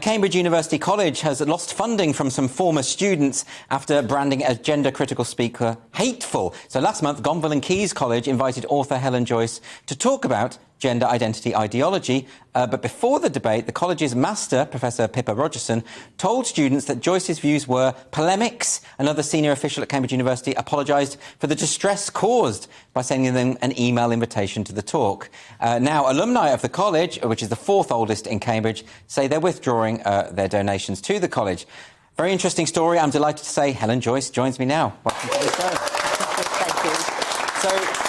Cambridge University College has lost funding from some former students after branding a gender-critical speaker hateful. So last month, Gonville and Caius College invited author Helen Joyce to talk about gender identity ideology. But before the debate, the college's master, Professor Pippa Rogerson, told students that Joyce's views were polemics. Another senior official at Cambridge University apologised for the distress caused by sending them an email invitation to the talk. Now, alumni of the college, which is the fourth oldest in Cambridge, say they're withdrawing their donations to the college. Very interesting story. I'm delighted to say Helen Joyce joins me now. Welcome to the show. Thank you. So,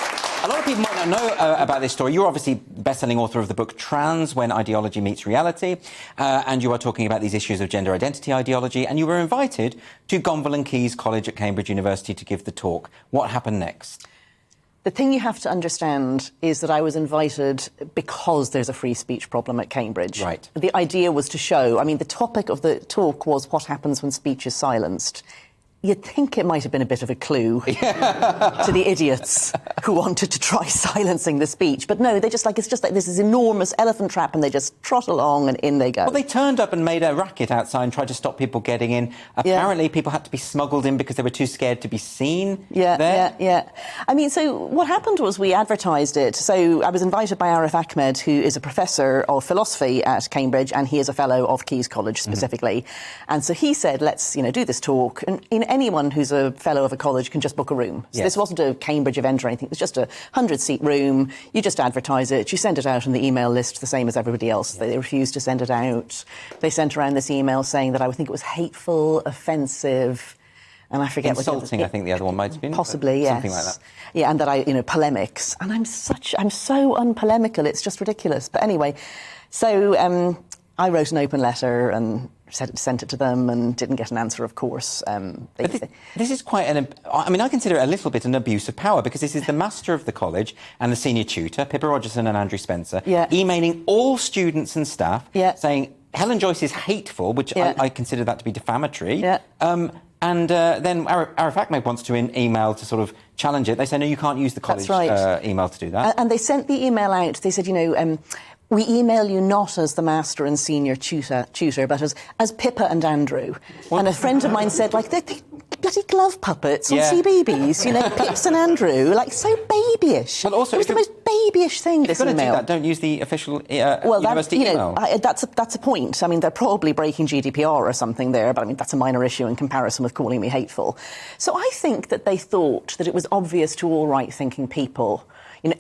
a lot of people might not know about this story. You're obviously best-selling author of the book Trans, When Ideology Meets Reality, and you are talking about these issues of gender identity ideology, and you were invited to Gonville and Caius College at Cambridge University to give the talk. What happened next? The thing you have to understand is that I was invited because there's a free speech problem at Cambridge. Right. The idea was to show, the topic of the talk was what happens when speech is silenced. You'd think it might have been a bit of a clue to the idiots who wanted to try silencing the speech. But no, it's just like this is enormous elephant trap and they just trot along and in they go. Well, they turned up and made a racket outside and tried to stop people getting in. Apparently, people had to be smuggled in because they were too scared to be seen there. Yeah. So what happened was we advertised it. So I was invited by Arif Ahmed, who is a professor of philosophy at Cambridge, and he is a fellow of Caius College specifically. And so he said, let's, do this talk. And anyone who's a fellow of a college can just book a room. So this wasn't a Cambridge event or anything. It was just a 100-seat room. You just advertise it. You send it out on the email list the same as everybody else. They refused to send it out. They sent around this email saying that I would think it was hateful, offensive, and I forget insulting, I think the other one might have been. Possibly, yes. Something like that. Yeah, and that polemics. And I'm so unpolemical, it's just ridiculous. But anyway, so I wrote an open letter and sent it to them and didn't get an answer, of course. This is quite I consider it a little bit an abuse of power, because this is the master of the college and the senior tutor, Pippa Rogerson and Andrew Spencer, emailing all students and staff saying Helen Joyce is hateful, which I consider that to be defamatory. And then Arif Ahmed wants to email to sort of challenge it. They say, no, you can't use the college email to do that. And they sent the email out. They said, we email you not as the master and senior tutor, but as Pippa and Andrew. What? And a friend of mine said, they're bloody glove puppets on CBeebies, Pips and Andrew, so babyish. But also, it was the most babyish thing, this email. If you're going to do that, don't use the official university email. That's a point. They're probably breaking GDPR or something there, but that's a minor issue in comparison with calling me hateful. So I think that they thought that it was obvious to all right-thinking people.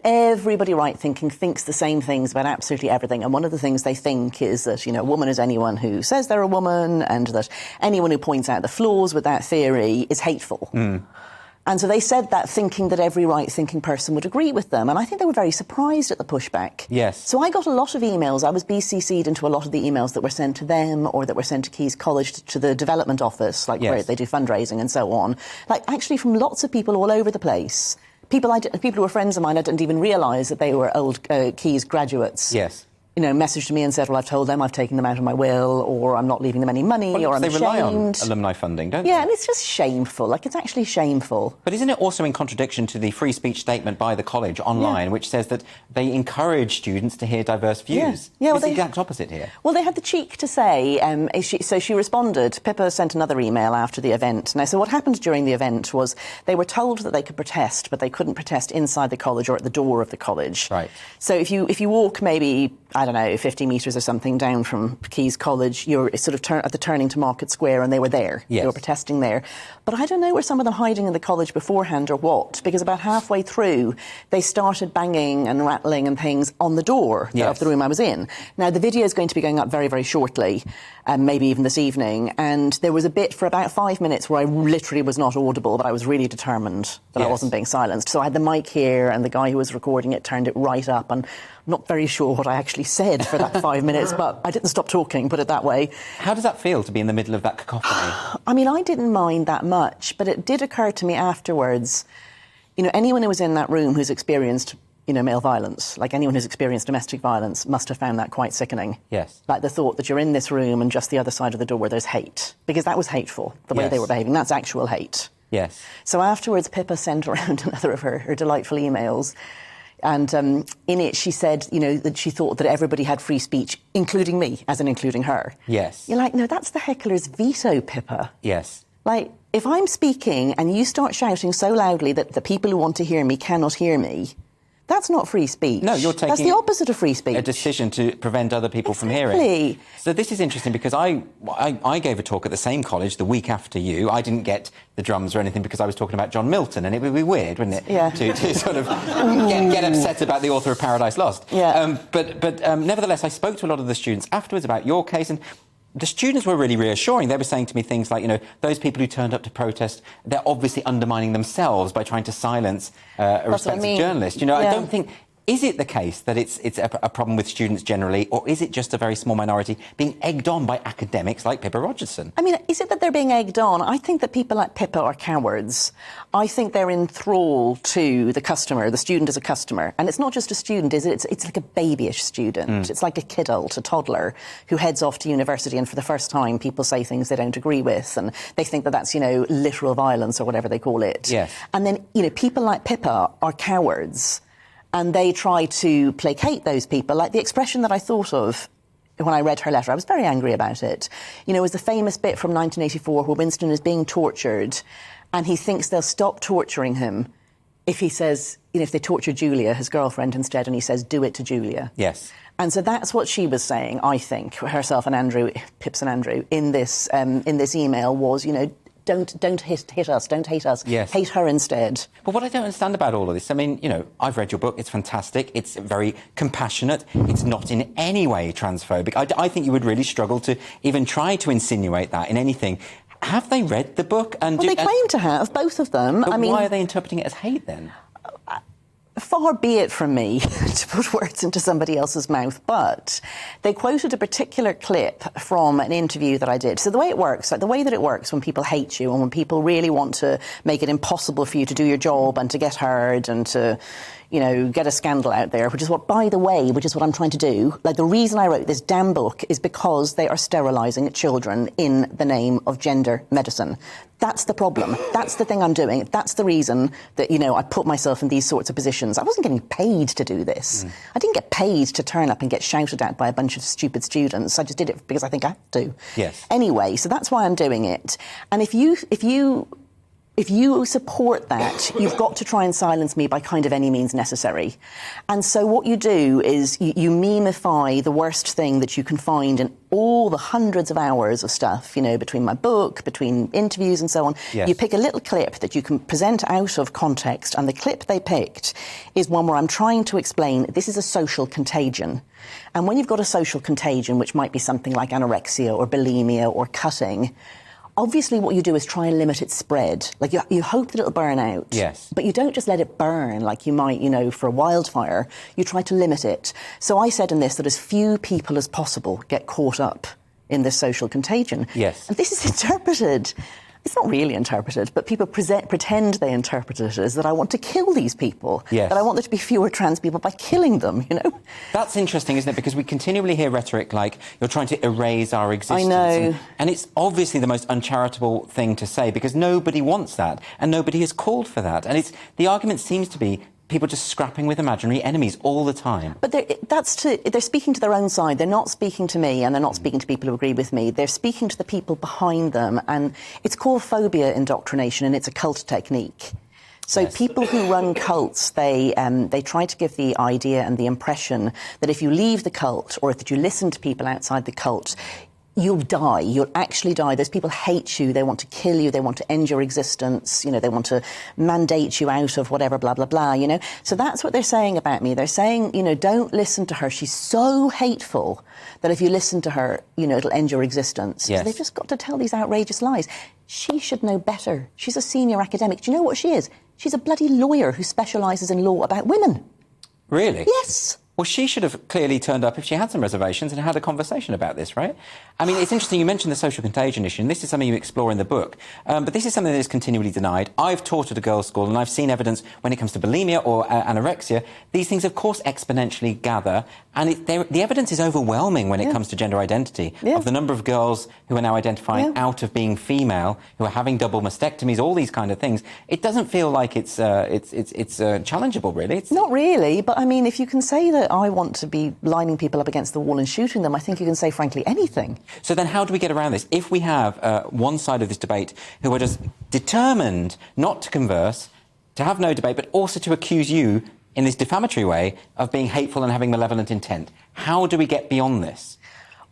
Everybody right-thinking thinks the same things about absolutely everything. And one of the things they think is that, a woman is anyone who says they're a woman, and that anyone who points out the flaws with that theory is hateful. And so they said that thinking that every right-thinking person would agree with them. And I think they were very surprised at the pushback. Yes. So I got a lot of emails. I was BCC'd into a lot of the emails that were sent to them or that were sent to Caius College, to the development office, where they do fundraising and so on. Actually from lots of people all over the place. People who were friends of mine, I didn't even realise that they were old Caius graduates. Yes. Messaged me and said, well, I've told them I've taken them out of my will, or I'm not leaving them any money, or I'm ashamed. They rely on alumni funding, don't they? Yeah, and it's just shameful. It's actually shameful. But isn't it also in contradiction to the free speech statement by the college online, which says that they encourage students to hear diverse views? It's the exact opposite here. Well, they had the cheek to say, so she responded. Pippa sent another email after the event. Now, so what happened during the event was they were told that they could protest, but they couldn't protest inside the college or at the door of the college. Right. So if you walk maybe, 50 metres or something down from Caius College, you're sort of at the turning to Market Square, and they were there. Yes. They were protesting there. But I don't know, were some of them hiding in the college beforehand or what? Because about halfway through, they started banging and rattling and things on the door of the room I was in. Now, the video is going to be going up very, very shortly, maybe even this evening. And there was a bit for about 5 minutes where I literally was not audible, but I was really determined that I wasn't being silenced. So I had the mic here, and the guy who was recording it turned it right up, and I'm not very sure what I actually said for that 5 minutes, but I didn't stop talking, put it that way. How does that feel, to be in the middle of that cacophony? I didn't mind that much, but it did occur to me afterwards, anyone who was in that room who's experienced, male violence, anyone who's experienced domestic violence, must have found that quite sickening. Yes. The thought that you're in this room and just the other side of the door there's hate, because that was hateful, the way they were behaving. That's actual hate. Yes. So afterwards, Pippa sent around another of her delightful emails, And in it, she said, that she thought that everybody had free speech, including me, as in including her. Yes. You're like, no, that's the heckler's veto, Pippa. Yes. Like, if I'm speaking and you start shouting so loudly that the people who want to hear me cannot hear me, that's not free speech. No, you're taking... That's the opposite of free speech. A decision to prevent other people from Exactly. hearing. So this is interesting because I gave a talk at the same college the week after you. I didn't get the drums or anything because I was talking about John Milton, and it would be weird, wouldn't it? Yeah. To sort of get upset about the author of Paradise Lost. Yeah. But nevertheless, I spoke to a lot of the students afterwards about your case, and the students were really reassuring. They were saying to me things like, those people who turned up to protest, they're obviously undermining themselves by trying to silence a respected journalist. I don't think... Is it the case that it's a problem with students generally, or is it just a very small minority being egged on by academics like Pippa Rogerson? I mean, is it that they're being egged on? I think that people like Pippa are cowards. I think they're in thrall to the customer, the student as a customer. And it's not just a student, is it? It's like a babyish student. It's like a kidult, a toddler, who heads off to university, and for the first time people say things they don't agree with, and they think that that's, literal violence or whatever they call it. Yes. And then, people like Pippa are cowards. And they try to placate those people. Like the expression that I thought of when I read her letter, I was very angry about it. It was the famous bit from 1984 where Winston is being tortured and he thinks they'll stop torturing him if he says, if they torture Julia, his girlfriend, instead, and he says, do it to Julia. Yes. And so that's what she was saying, I think, herself and Andrew, Pips and Andrew, in this email was, don't hit us, don't hate us. Yes. Hate her instead. But what I don't understand about all of this, I mean, I've read your book, it's fantastic, it's very compassionate, it's not in any way transphobic. I think you would really struggle to even try to insinuate that in anything. Have they read the book? Well, they claim to have, both of them. But why are they interpreting it as hate then? Far be it from me to put words into somebody else's mouth, but they quoted a particular clip from an interview that I did. So the way that it works when people hate you and when people really want to make it impossible for you to do your job and to get heard and to, get a scandal out there, which is what I'm trying to do. Like, the reason I wrote this damn book is because they are sterilising children in the name of gender medicine. That's the problem. That's the thing I'm doing. That's the reason that, I put myself in these sorts of positions. I wasn't getting paid to do this. I didn't get paid to turn up and get shouted at by a bunch of stupid students. I just did it because I think I have to. Yes. Anyway, so that's why I'm doing it. And if you support that, you've got to try and silence me by kind of any means necessary. And so what you do is you memify the worst thing that you can find in all the hundreds of hours of stuff, between my book, between interviews and so on. Yes. You pick a little clip that you can present out of context, and the clip they picked is one where I'm trying to explain this is a social contagion. And when you've got a social contagion, which might be something like anorexia or bulimia or cutting, obviously what you do is try and limit its spread. Like, you hope that it'll burn out. Yes. But you don't just let it burn like you might, for a wildfire. You try to limit it. So I said in this that as few people as possible get caught up in this social contagion. Yes. And this is interpreted. It's not really interpreted, but people pretend they interpret it as that I want to kill these people. Yes. That I want there to be fewer trans people by killing them, That's interesting, isn't it? Because we continually hear rhetoric like, you're trying to erase our existence. I know. And it's obviously the most uncharitable thing to say, because nobody wants that, and nobody has called for that. And the argument seems to be people just scrapping with imaginary enemies all the time. But they're speaking to their own side. They're not speaking to me, and they're not speaking to people who agree with me. They're speaking to the people behind them, and it's called phobia indoctrination, and it's a cult technique. So Yes. People who run cults, they try to give the idea and the impression that if you leave the cult, or if you listen to people outside the cult, you'll die. You'll actually die. Those people hate you. They want to kill you. They want to end your existence. They want to mandate you out of whatever, blah, blah, blah, So that's what they're saying about me. They're saying, don't listen to her. She's so hateful that if you listen to her, it'll end your existence. Yes. So they've just got to tell these outrageous lies. She should know better. She's a senior academic. Do you know what she is? She's a bloody lawyer who specialises in law about women. Really? Yes. Well, she should have clearly turned up if she had some reservations and had a conversation about this, right? I mean, it's interesting, you mentioned the social contagion issue, and this is something you explore in the book, but this is something that is continually denied. I've taught at a girls' school, and I've seen evidence when it comes to bulimia or anorexia. These things, of course, exponentially gather, and the evidence is overwhelming when it comes to gender identity, of the number of girls who are now identifying out of being female, who are having double mastectomies, all these kind of things. It doesn't feel like it's challengeable, really. It's not really, but I mean, if you can say that I want to be lining people up against the wall and shooting them, I think you can say, frankly, anything. So then how do we get around this? If we have one side of this debate who are just determined not to converse, to have no debate, but also to accuse you in this defamatory way of being hateful and having malevolent intent, how do we get beyond this?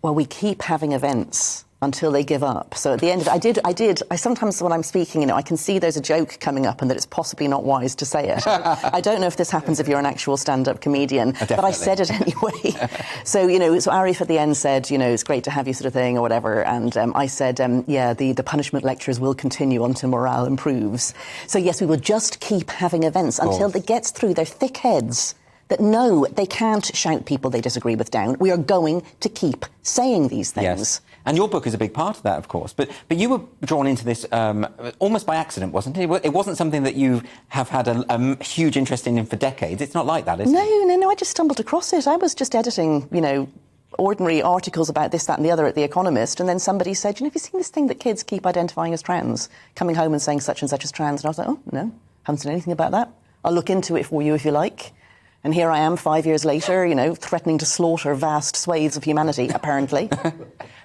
Well, we keep having events until they give up. So at the end of it, I sometimes when I'm speaking, I can see there's a joke coming up and that it's possibly not wise to say it. I don't know if this happens if you're an actual stand-up comedian, but I said it anyway. So, so Arif at the end said, it's great to have you sort of thing or whatever. And I said, the punishment lectures will continue until morale improves. So yes, we will just keep having events until it gets through their thick heads that no, they can't shout people they disagree with down. We are going to keep saying these things. Yes. And your book is a big part of that, of course. But you were drawn into this almost by accident, wasn't it? It wasn't something that you have had a huge interest in for decades. It's not like that, is it? No, I just stumbled across it. I was just editing, ordinary articles about this, that and the other at The Economist, and then somebody said, have you seen this thing that kids keep identifying as trans, coming home and saying such and such is trans? And I was like, oh, no, haven't seen anything about that. I'll look into it for you if you like. And here I am 5 years later, threatening to slaughter vast swathes of humanity, apparently.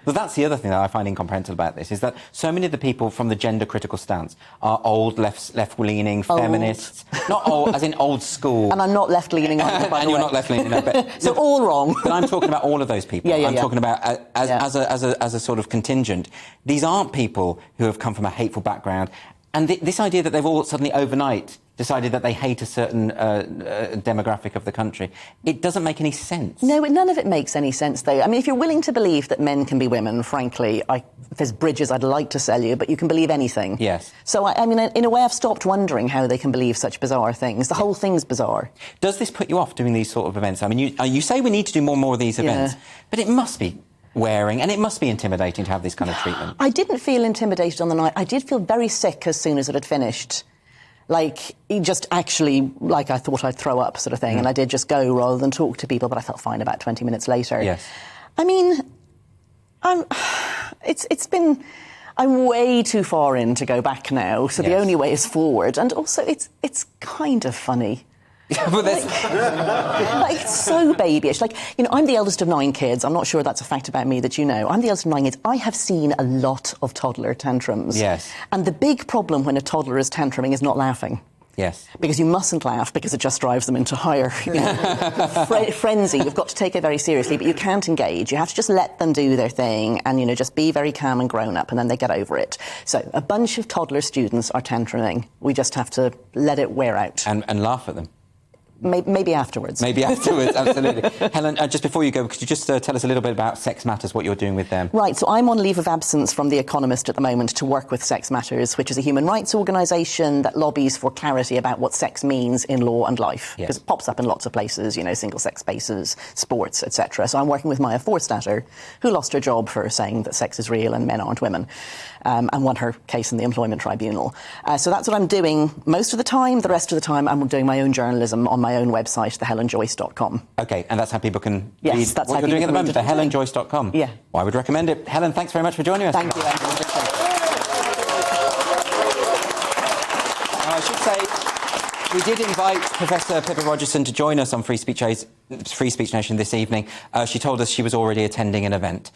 Well, that's the other thing that I find incomprehensible about this, is that so many of the people from the gender-critical stance are old, left-leaning feminists. Not old, as in old school. And I'm not left-leaning either, by the way. And you're not left-leaning, no, but... So all wrong. But I'm talking about all of those people. I'm talking about, as a sort of contingent. These aren't people who have come from a hateful background. And this idea that they've all suddenly overnight decided that they hate a certain demographic of the country, it doesn't make any sense. No, none of it makes any sense, though. I mean, if you're willing to believe that men can be women, frankly, there's bridges I'd like to sell you, but you can believe anything. Yes. So, I mean, in a way, I've stopped wondering how they can believe such bizarre things. The whole thing's bizarre. Does this put you off doing these sort of events? I mean, you say we need to do more and more of these events, but it must be wearing, and it must be intimidating to have this kind of treatment. I didn't feel intimidated on the night. I did feel very sick as soon as it had finished. Like, just actually, like I thought I'd throw up sort of thing, and I did just go rather than talk to people, but I felt fine about 20 minutes later. Yes. I mean, I'm way too far in to go back now, so the only way is forward, and also it's kind of funny. It's so babyish. I'm the eldest of 9 kids. I'm not sure that's a fact about me that you know. I'm the eldest of 9 kids. I have seen a lot of toddler tantrums. Yes. And the big problem when a toddler is tantruming is not laughing. Yes. Because you mustn't laugh, because it just drives them into higher frenzy. You've got to take it very seriously, but you can't engage. You have to just let them do their thing and, just be very calm and grown up, and then they get over it. So a bunch of toddler students are tantruming. We just have to let it wear out. And laugh at them. Maybe afterwards. Maybe afterwards, absolutely. Helen, just before you go, could you just tell us a little bit about Sex Matters, what you're doing with them? Right, so I'm on leave of absence from The Economist at the moment to work with Sex Matters, which is a human rights organisation that lobbies for clarity about what sex means in law and life. Because it pops up in lots of places, single-sex spaces, sports, etc. So I'm working with Maya Forstater, who lost her job for saying that sex is real and men aren't women, and won her case in the Employment Tribunal. So that's what I'm doing most of the time. The rest of the time, I'm doing my own journalism on my own website, thehelenjoyce.com. OK, and that's how people can read what you're doing at the moment, thehelenjoyce.com. Yeah. Well, I would recommend it. Helen, thanks very much for joining us. Thank you. I should say, we did invite Professor Pippa Rogerson to join us on Free Speech Nation this evening. She told us she was already attending an event.